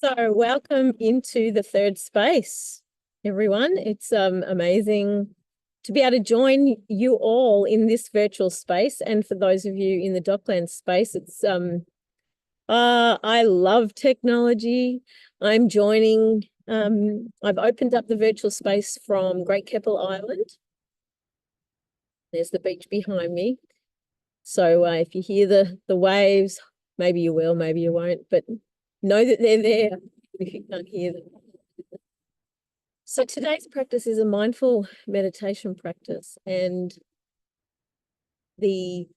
So welcome into the third space, everyone. It's amazing to be able to join you all in this virtual space. And for those of you in the Dockland space, it's I love technology. I'm joining, I've opened up the virtual space from Great Keppel Island. There's the beach behind me. So if you hear the waves, maybe you will, maybe you won't, but know that they're there if you can't hear them. So today's practice is a mindful meditation practice, and the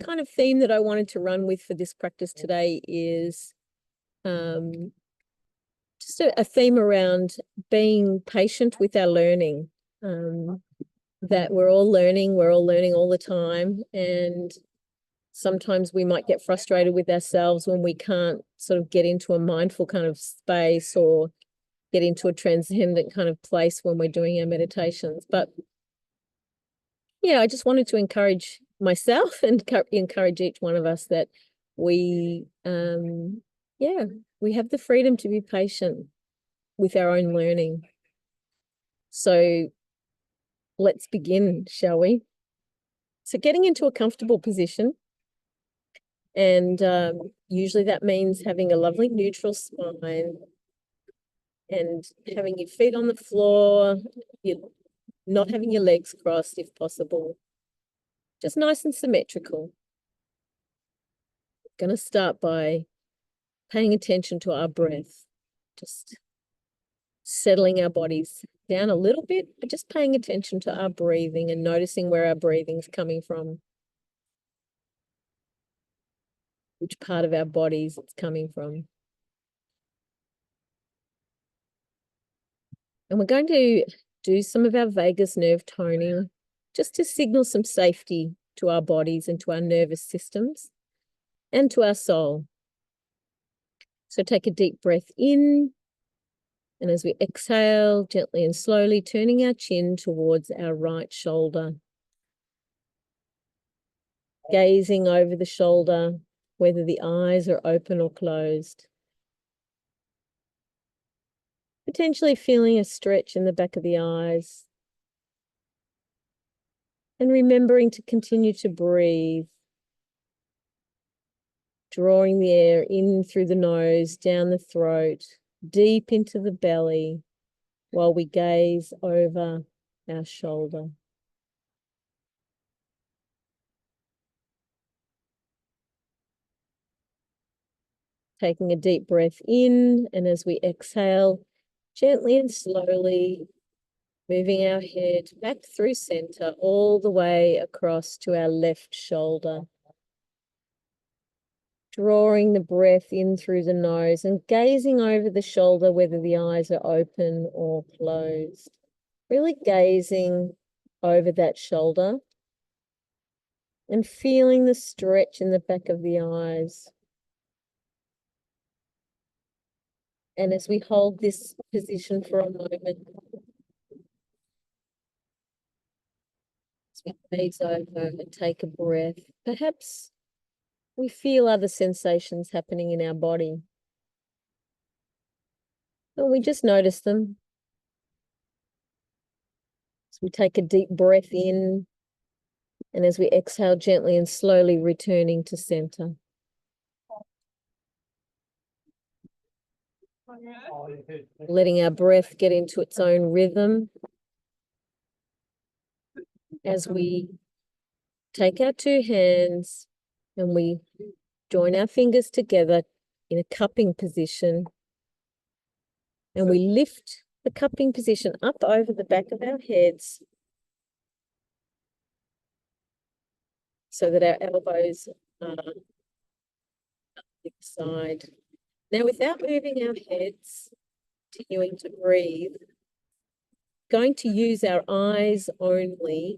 kind of theme that I wanted to run with for this practice today is just a theme around being patient with our learning, that we're all learning all the time, and sometimes we might get frustrated with ourselves when we can't sort of get into a mindful kind of space or get into a transcendent kind of place when we're doing our meditations. But yeah, I just wanted to encourage myself and encourage each one of us that we have the freedom to be patient with our own learning. So let's begin, shall we? So getting into a comfortable position, and usually that means having a lovely neutral spine and having your feet on the floor, you're not having your legs crossed if possible. Just nice and symmetrical. Going to start by paying attention to our breath, just settling our bodies down a little bit, but just paying attention to our breathing and noticing where our breathing's coming from, which part of our bodies it's coming from. And we're going to do some of our vagus nerve toning just to signal some safety to our bodies and to our nervous systems and to our soul. So take a deep breath in, and as we exhale, gently and slowly turning our chin towards our right shoulder, gazing over the shoulder, whether the eyes are open or closed. Potentially feeling a stretch in the back of the eyes. And remembering to continue to breathe. Drawing the air in through the nose, down the throat, deep into the belly, while we gaze over our shoulder. Taking a deep breath in, and as we exhale, gently and slowly moving our head back through center, all the way across to our left shoulder. Drawing the breath in through the nose and gazing over the shoulder, whether the eyes are open or closed. Really gazing over that shoulder and feeling the stretch in the back of the eyes. And as we hold this position for a moment, as we gaze over and take a breath, perhaps we feel other sensations happening in our body. And we just notice them. As we take a deep breath in, and as we exhale, gently and slowly returning to center. Letting our breath get into its own rhythm. As we take our two hands and we join our fingers together in a cupping position, and we lift the cupping position up over the back of our heads so that our elbows are on the side. Now, without moving our heads, continuing to breathe, going to use our eyes only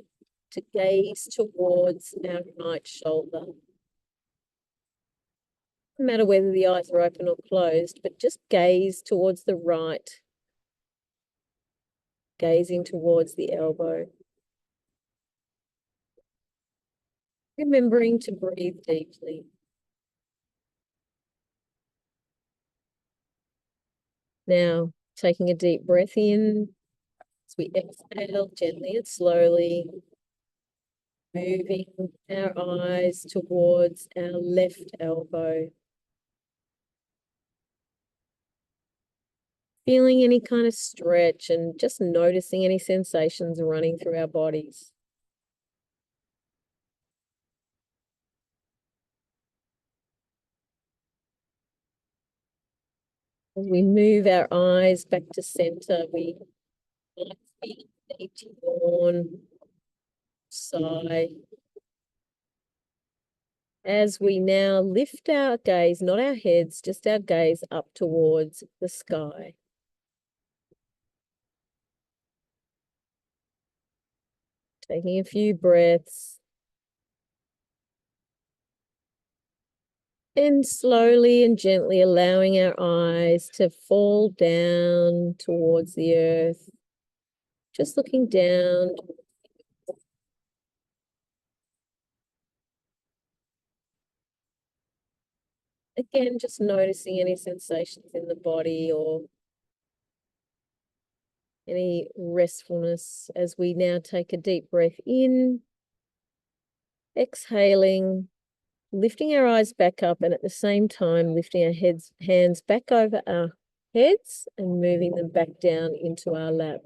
to gaze towards our right shoulder. No matter whether the eyes are open or closed, but just gaze towards the right, gazing towards the elbow. Remembering to breathe deeply. Now, taking a deep breath in, as we exhale gently and slowly, moving our eyes towards our left elbow. Feeling any kind of stretch and just noticing any sensations running through our bodies. As we move our eyes back to center, we might feel a deep yawn, sigh. As we now lift our gaze, not our heads, just our gaze up towards the sky. Taking a few breaths. And slowly and gently allowing our eyes to fall down towards the earth. Just looking down. Again, just noticing any sensations in the body or any restfulness as we now take a deep breath in, exhaling, lifting our eyes back up, and at the same time lifting our hands back over our heads and moving them back down into our lap.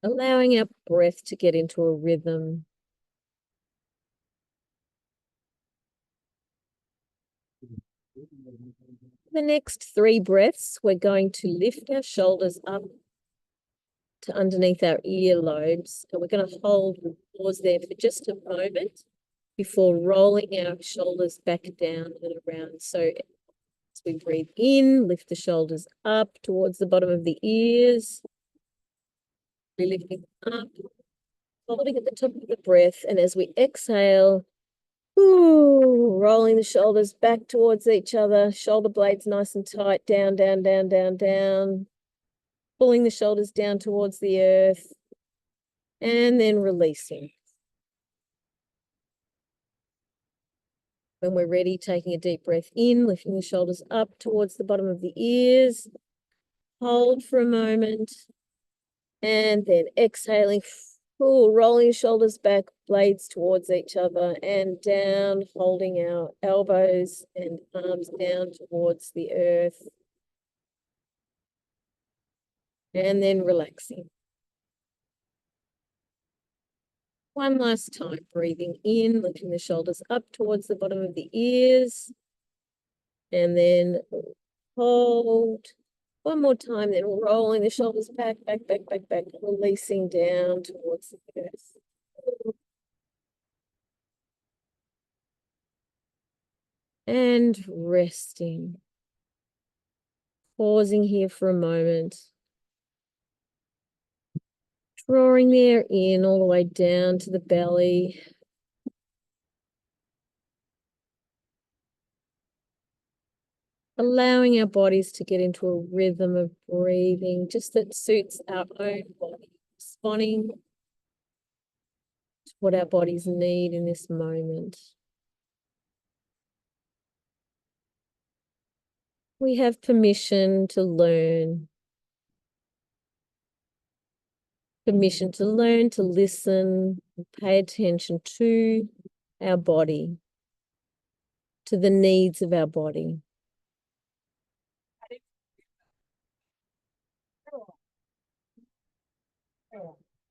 Allowing our breath to get into a rhythm. The next 3 breaths, we're going to lift our shoulders up to underneath our earlobes, and we're going to hold and pause there for just a moment before rolling our shoulders back down and around. So as we breathe in, lift the shoulders up towards the bottom of the ears. We're lifting up, holding at the top of the breath, and as we exhale, rolling the shoulders back towards each other, shoulder blades nice and tight, down, down, down, down, down. Pulling the shoulders down towards the earth, and then releasing. When we're ready, taking a deep breath in, lifting the shoulders up towards the bottom of the ears. Hold for a moment, and then exhaling, rolling shoulders back, blades towards each other, and down, holding our elbows and arms down towards the earth. And then relaxing. One last time, breathing in, lifting the shoulders up towards the bottom of the ears. And then hold. One more time, then rolling the shoulders back, back, back, back, back, releasing down towards the earth. And resting. Pausing here for a moment. Drawing the air in all the way down to the belly. Allowing our bodies to get into a rhythm of breathing, just that suits our own body, responding to what our bodies need in this moment. We have permission to learn. Permission to learn, to listen, pay attention to our body, to the needs of our body.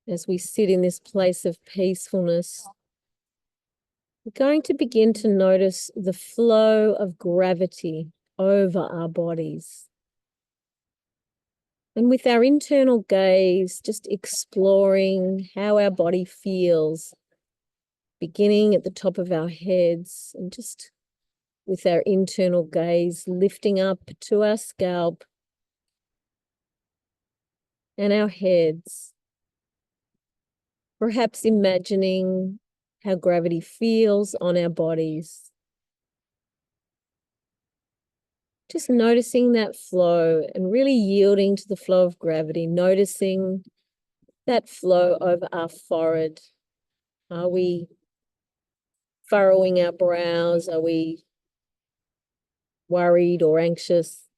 As we sit in this place of peacefulness, we're going to begin to notice the flow of gravity over our bodies. And with our internal gaze, just exploring how our body feels, beginning at the top of our heads, and just with our internal gaze lifting up to our scalp and our heads. Perhaps imagining how gravity feels on our bodies. Just noticing that flow and really yielding to the flow of gravity, noticing that flow over our forehead, Are we furrowing our brows? Are we worried or anxious?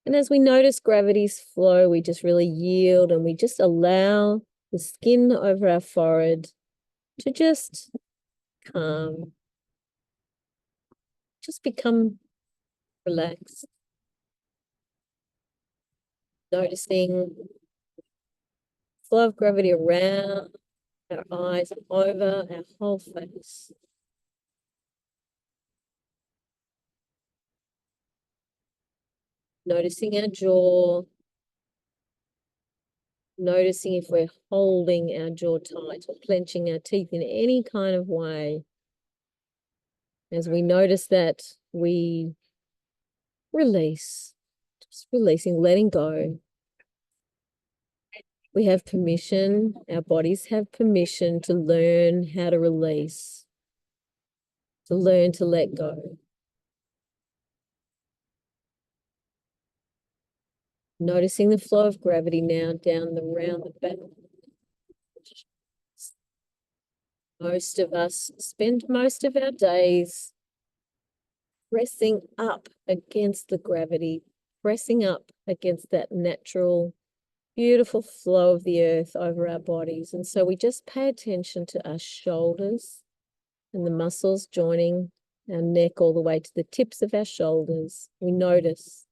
And as we notice gravity's flow, we just really yield and we just allow the skin over our forehead to just calm, just become relaxed. Noticing flow of gravity around our eyes, over our whole face. Noticing our jaw. Noticing if we're holding our jaw tight or clenching our teeth in any kind of way. As we notice that, we release, just releasing, letting go. We have permission, our bodies have permission to learn how to release, to learn to let go. Noticing the flow of gravity now down around the back. Most of us spend most of our days pressing up against the gravity, pressing up against that natural, beautiful flow of the earth over our bodies. And so we just pay attention to our shoulders and the muscles joining our neck all the way to the tips of our shoulders. We notice.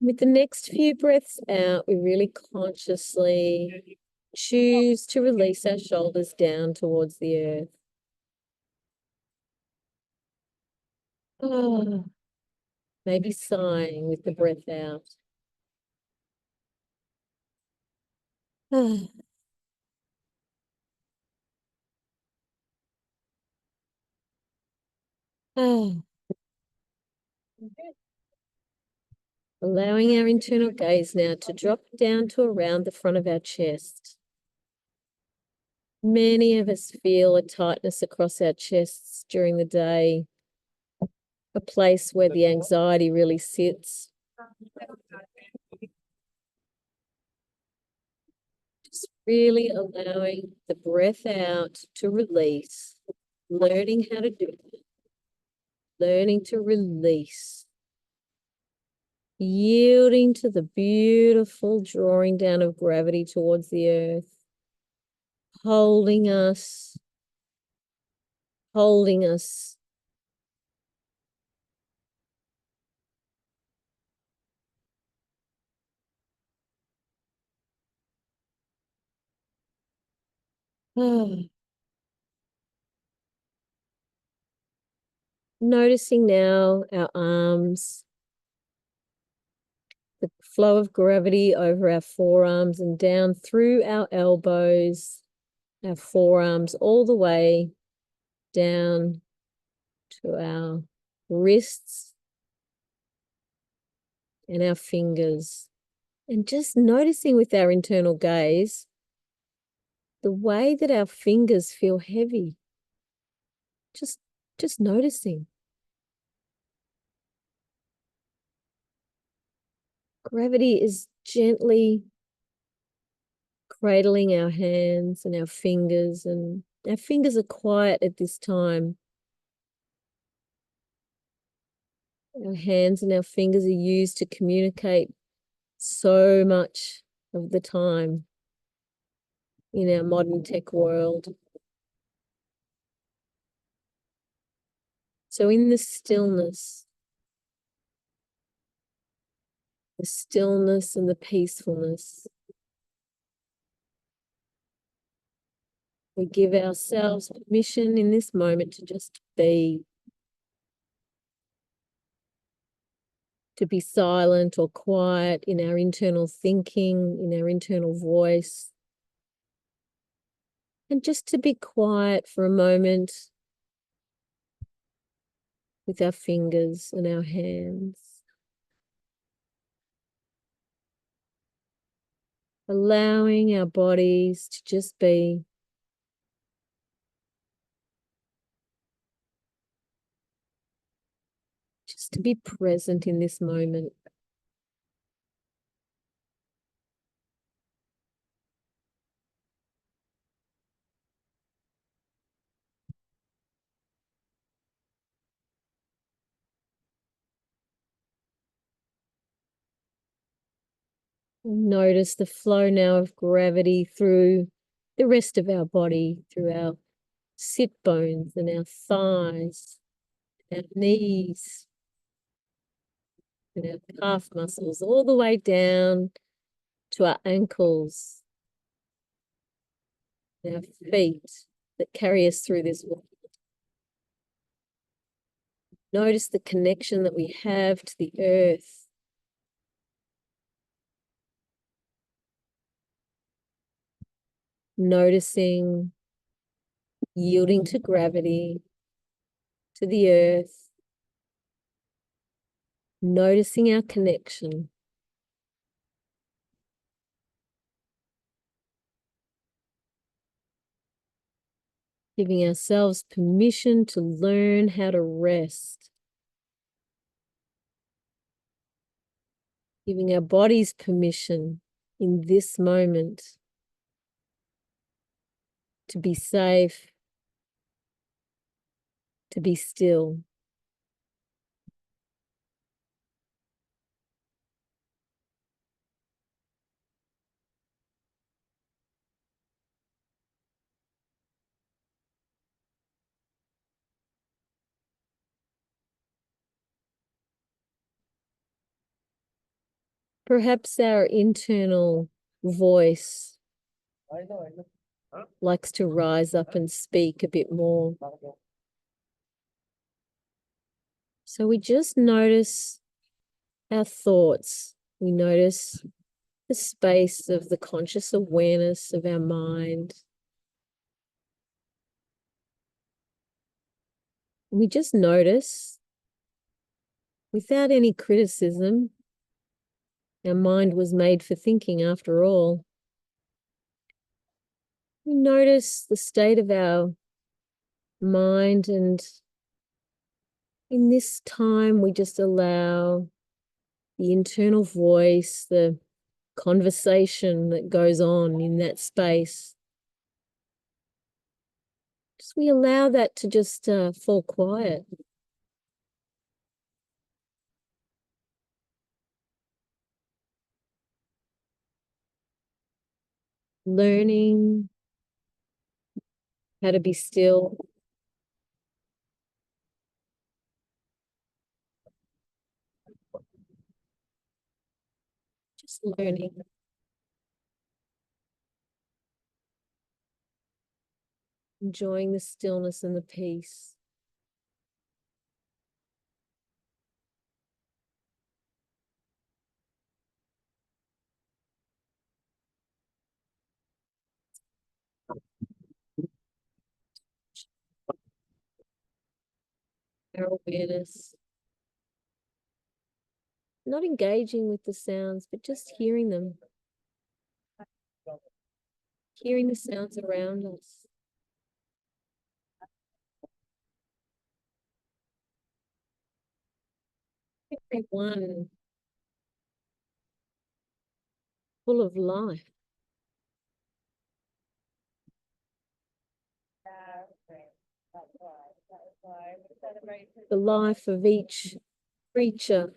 With the next few breaths out, we really consciously choose to release our shoulders down towards the earth. Oh, maybe sighing with the breath out. Allowing our internal gaze now to drop down to around the front of our chest. Many of us feel a tightness across our chests during the day, a place where the anxiety really sits. Just really allowing the breath out to release, learning how to do it, learning to release, yielding to the beautiful drawing down of gravity towards the earth, holding us, holding us. Noticing now our arms, the flow of gravity over our forearms and down through our elbows, our forearms, all the way down to our wrists and our fingers. And just noticing with our internal gaze the way that our fingers feel heavy. Just noticing. Gravity is gently cradling our hands and our fingers are quiet at this time. Our hands and our fingers are used to communicate so much of the time in our modern tech world. So in the stillness and the peacefulness, we give ourselves permission in this moment to just be, to be silent or quiet in our internal thinking, in our internal voice, and just to be quiet for a moment with our fingers and our hands. Allowing our bodies to just be. Just to be present in this moment. Notice the flow now of gravity through the rest of our body, through our sit bones and our thighs, our knees, and our calf muscles, all the way down to our ankles, our feet that carry us through this world. Notice the connection that we have to the earth. Noticing, yielding to gravity, to the earth. Noticing our connection. Giving ourselves permission to learn how to rest. Giving our bodies permission in this moment to be safe, to be still. Perhaps our internal voice likes to rise up and speak a bit more. So we just notice our thoughts. We notice the space of the conscious awareness of our mind. We just notice without any criticism. Our mind was made for thinking after all. We notice the state of our mind, and in this time we just allow the internal voice, the conversation that goes on in that space. Just we allow that to just fall quiet. Learning how to be still. Just learning. Enjoying the stillness and the peace. Our awareness. Not engaging with the sounds, but just hearing them. Hearing the sounds around us. Everyone full of life. The life of each creature.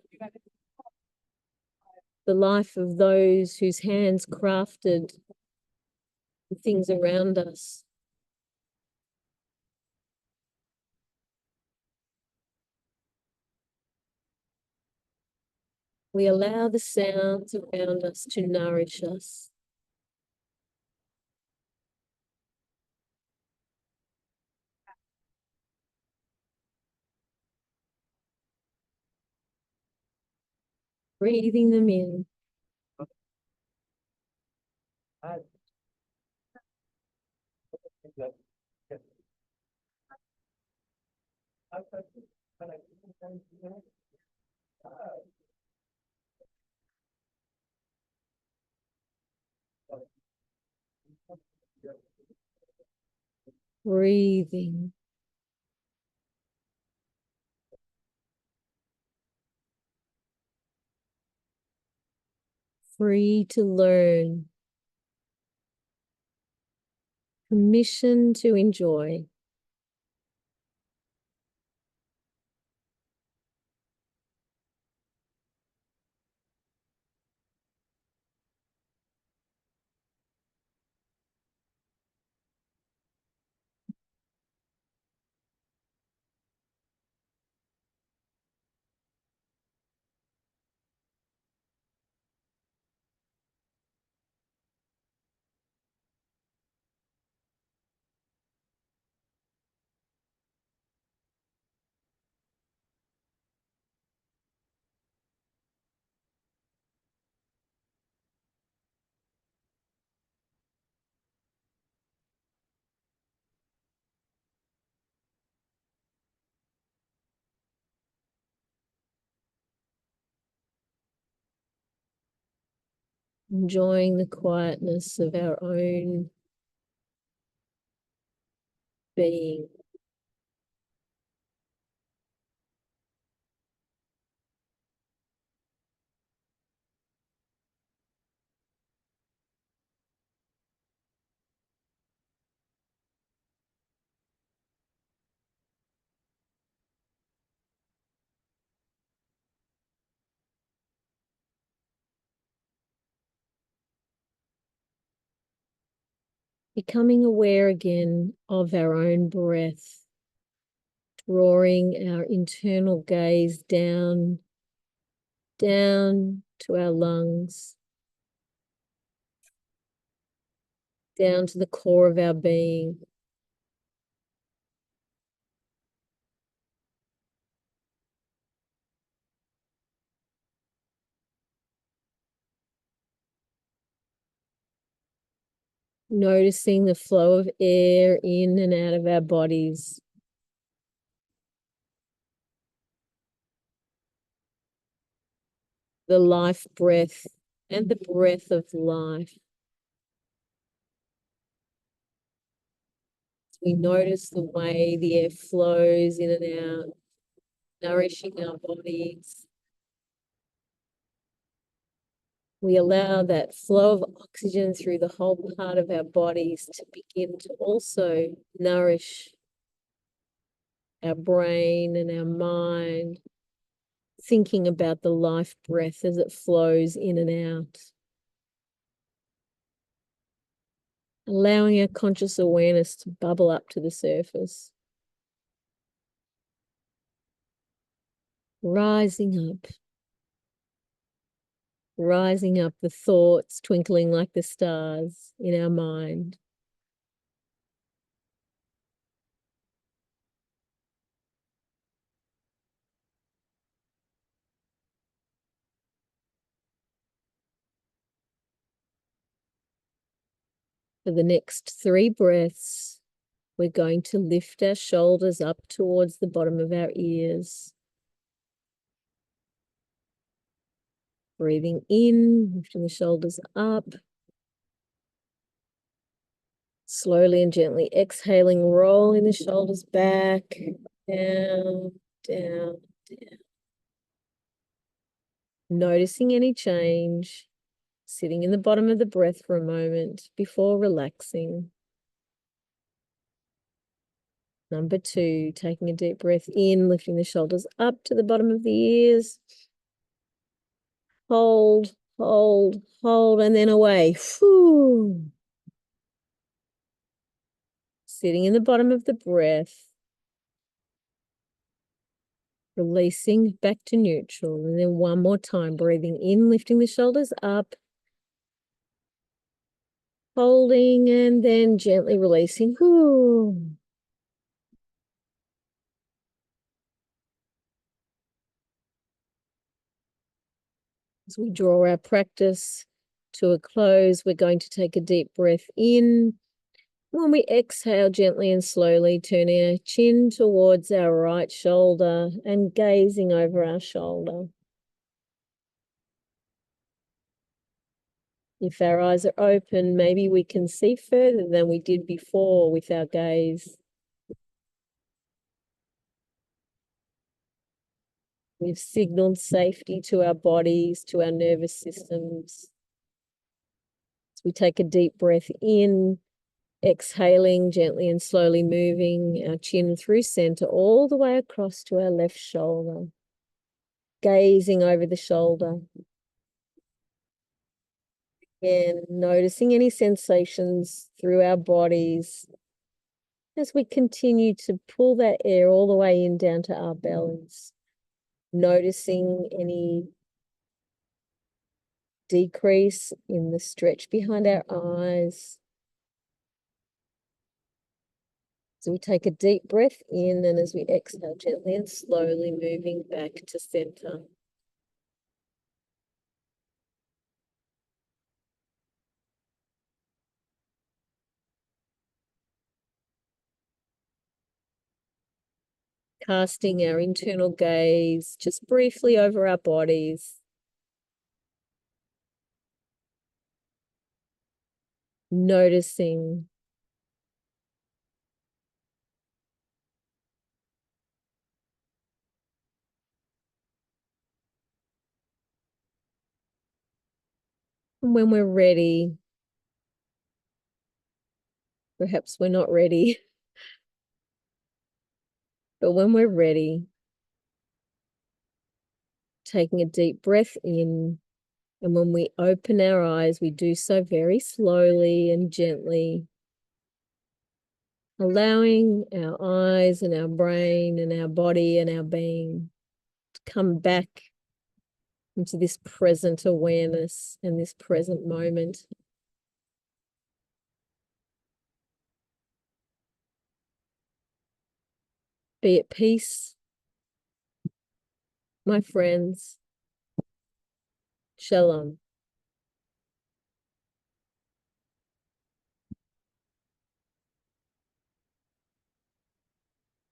The life of those whose hands crafted the things around us. We allow the sounds around us to nourish us. Breathing them in. Breathing. Free to learn. Permission to enjoy. enjoying the quietness of our own being. Becoming aware again of our own breath, drawing our internal gaze down to our lungs, down to the core of our being. Noticing the flow of air in and out of our bodies. The life breath and the breath of life. We notice the way the air flows in and out, nourishing our bodies. We allow that flow of oxygen through the whole part of our bodies to begin to also nourish our brain and our mind, thinking about the life breath as it flows in and out. Allowing our conscious awareness to bubble up to the surface. Rising up, the thoughts twinkling like the stars in our mind. For the next 3 breaths, we're going to lift our shoulders up towards the bottom of our ears. Breathing in, lifting the shoulders up. Slowly and gently exhaling, rolling the shoulders back, down, down, down. Noticing any change, sitting in the bottom of the breath for a moment before relaxing. Number 2, taking a deep breath in, lifting the shoulders up to the bottom of the ears. Hold, hold, hold, and then away. Whew. Sitting in the bottom of the breath. Releasing back to neutral. And then one more time, breathing in, lifting the shoulders up. Holding, and then gently releasing. Whew. As we draw our practice to a close, we're going to take a deep breath in. When we exhale, gently and slowly turn our chin towards our right shoulder and gazing over our shoulder. If our eyes are open, maybe we can see further than we did before with our gaze. We've signaled safety to our bodies, to our nervous systems. As we take a deep breath in, exhaling, gently and slowly moving our chin through center all the way across to our left shoulder. Gazing over the shoulder. And noticing any sensations through our bodies as we continue to pull that air all the way in down to our bellies. Noticing any decrease in the stretch behind our eyes. So we take a deep breath in, and as we exhale, gently and slowly moving back to center. Casting our internal gaze just briefly over our bodies. noticing. And when we're ready, perhaps we're not ready, but when we're ready, taking a deep breath in, and when we open our eyes, we do so very slowly and gently, allowing our eyes and our brain and our body and our being to come back into this present awareness and this present moment. Be at peace, my friends. Shalom.